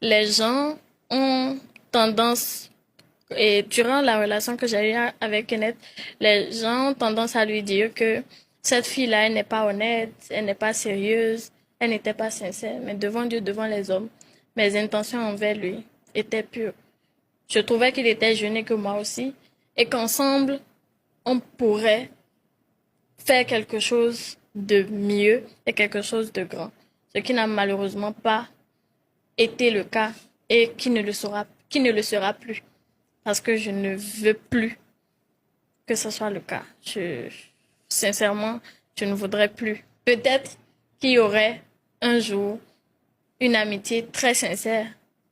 les gens ont tendance, et durant la relation que j'ai eue avec Kenneth, les gens ont tendance à lui dire que cette fille-là, elle n'est pas honnête, elle n'est pas sérieuse, elle n'était pas sincère. Mais devant Dieu, devant les hommes, mes intentions envers lui étaient pures. Je trouvais qu'il était jeune que moi aussi, et qu'ensemble, on pourrait faire quelque chose de mieux et quelque chose de grand. Ce qui n'a malheureusement pas été le cas et qui ne le sera plus. Parce que je ne veux plus que ce soit le cas. Sincèrement, je ne voudrais plus. Peut-être qu'il y aurait un jour une amitié très sincère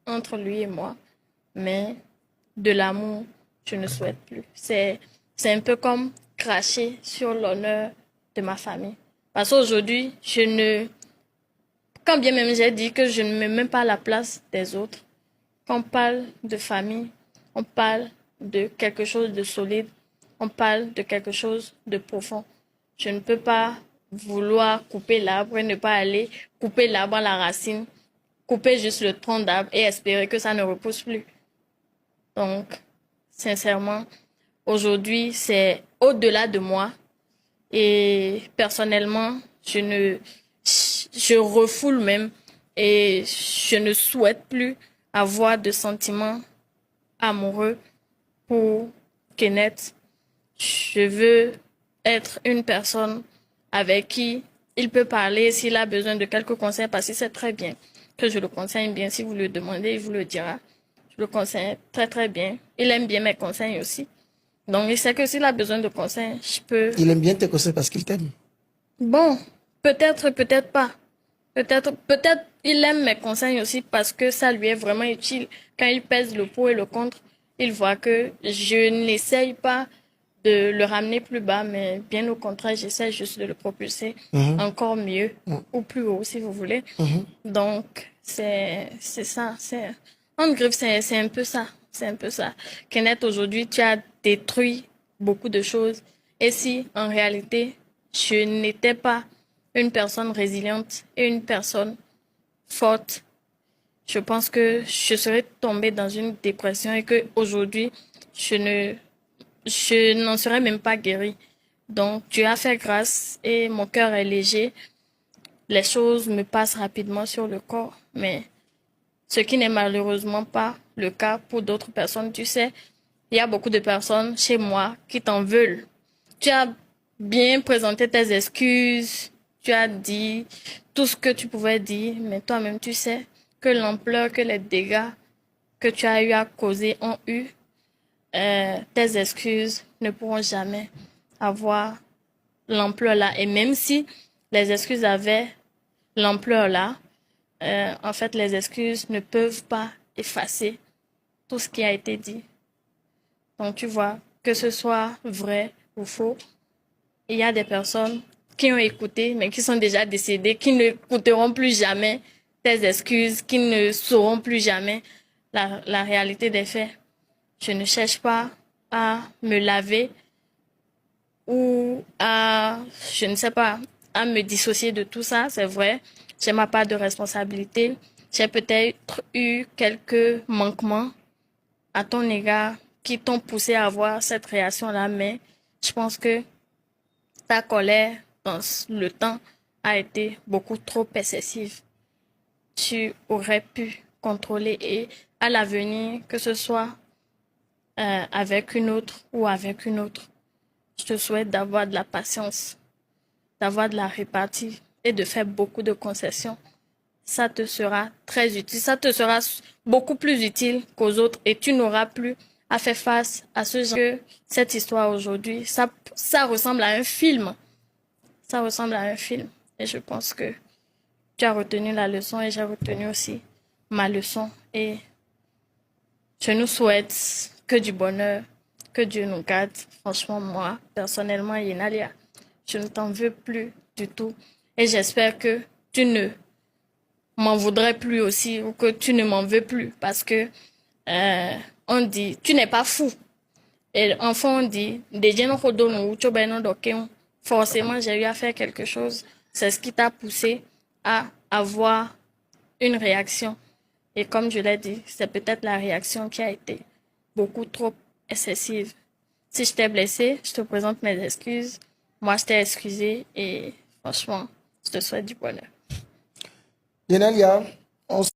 entre lui et moi, mais de l'amour, je ne souhaite plus. C'est un peu comme cracher sur l'honneur de ma famille. Parce qu'aujourd'hui, quand bien même j'ai dit que je ne mets même pas à la place des autres, quand on parle de famille, on parle de quelque chose de solide, on parle de quelque chose de profond. Je ne peux pas vouloir couper l'arbre et ne pas aller couper l'arbre à la racine, couper juste le tronc d'arbre et espérer que ça ne repousse plus. Donc, sincèrement, aujourd'hui, c'est au-delà de moi. Et personnellement, je refoule même et je ne souhaite plus avoir de sentiments amoureux pour Kenneth. Je veux être une personne avec qui il peut parler s'il a besoin de quelques conseils parce qu'il sait très bien que je le conseille bien. Si vous le demandez, il vous le dira. Je le conseille très très bien. Il aime bien mes conseils aussi. Donc il sait que s'il a besoin de conseils, je peux. Il aime bien tes conseils parce qu'il t'aime. Bon, peut-être, peut-être pas. Peut-être il aime mes conseils aussi parce que ça lui est vraiment utile. Quand il pèse le pour et le contre, il voit que je n'essaye pas de le ramener plus bas, mais bien au contraire, j'essaie juste de le propulser encore mieux ou plus haut, si vous voulez. Donc, c'est ça. En griffe, c'est un peu ça. C'est un peu ça. Kenneth, aujourd'hui, tu as détruit beaucoup de choses. Et si, en réalité, je n'étais pas une personne résiliente et une personne forte, je pense que je serais tombée dans une dépression et que aujourd'hui, je n'en serais même pas guérie. Donc, Dieu a fait grâce et mon cœur est léger. Les choses me passent rapidement sur le corps, mais ce qui n'est malheureusement pas le cas pour d'autres personnes. Tu sais, il y a beaucoup de personnes chez moi qui t'en veulent. Tu as bien présenté tes excuses, tu as dit tout ce que tu pouvais dire, mais toi-même tu sais que l'ampleur, que les dégâts que tu as eu à causer ont eu, tes excuses ne pourront jamais avoir l'ampleur là. Et même si les excuses avaient l'ampleur là, en fait, les excuses ne peuvent pas effacer tout ce qui a été dit. Donc, tu vois, que ce soit vrai ou faux, il y a des personnes qui ont écouté, mais qui sont déjà décédées, qui n'écouteront plus jamais tes excuses, qui ne sauront plus jamais la réalité des faits. Je ne cherche pas à me laver ou à, je ne sais pas, à me dissocier de tout ça, c'est vrai. J'ai ma part de responsabilité. J'ai peut-être eu quelques manquements à ton égard qui t'ont poussé à avoir cette réaction-là, mais je pense que ta colère dans le temps a été beaucoup trop excessive. Tu aurais pu contrôler et à l'avenir, que ce soit avec une autre ou avec une autre, je te souhaite d'avoir de la patience, d'avoir de la répartie et de faire beaucoup de concessions. Ça te sera très utile. Ça te sera beaucoup plus utile qu'aux autres et tu n'auras plus à faire face à ce genre que cette histoire aujourd'hui. Ça ressemble à un film. Ça ressemble à un film. Et je pense que tu as retenu la leçon et j'ai retenu aussi ma leçon. Et je nous souhaite que du bonheur, que Dieu nous garde. Franchement, moi, personnellement, Yenalia, je ne t'en veux plus du tout. Et j'espère que tu ne m'en voudrais plus aussi ou que tu ne m'en veux plus parce que on dit, tu n'es pas fou. Et enfin, on dit, forcément, j'ai eu à faire quelque chose. C'est ce qui t'a poussé à avoir une réaction. Et comme je l'ai dit, c'est peut-être la réaction qui a été beaucoup trop excessive. Si je t'ai blessé, je te présente mes excuses. Moi, je t'ai excusé et franchement, je te souhaite du bonheur. Yenelia, on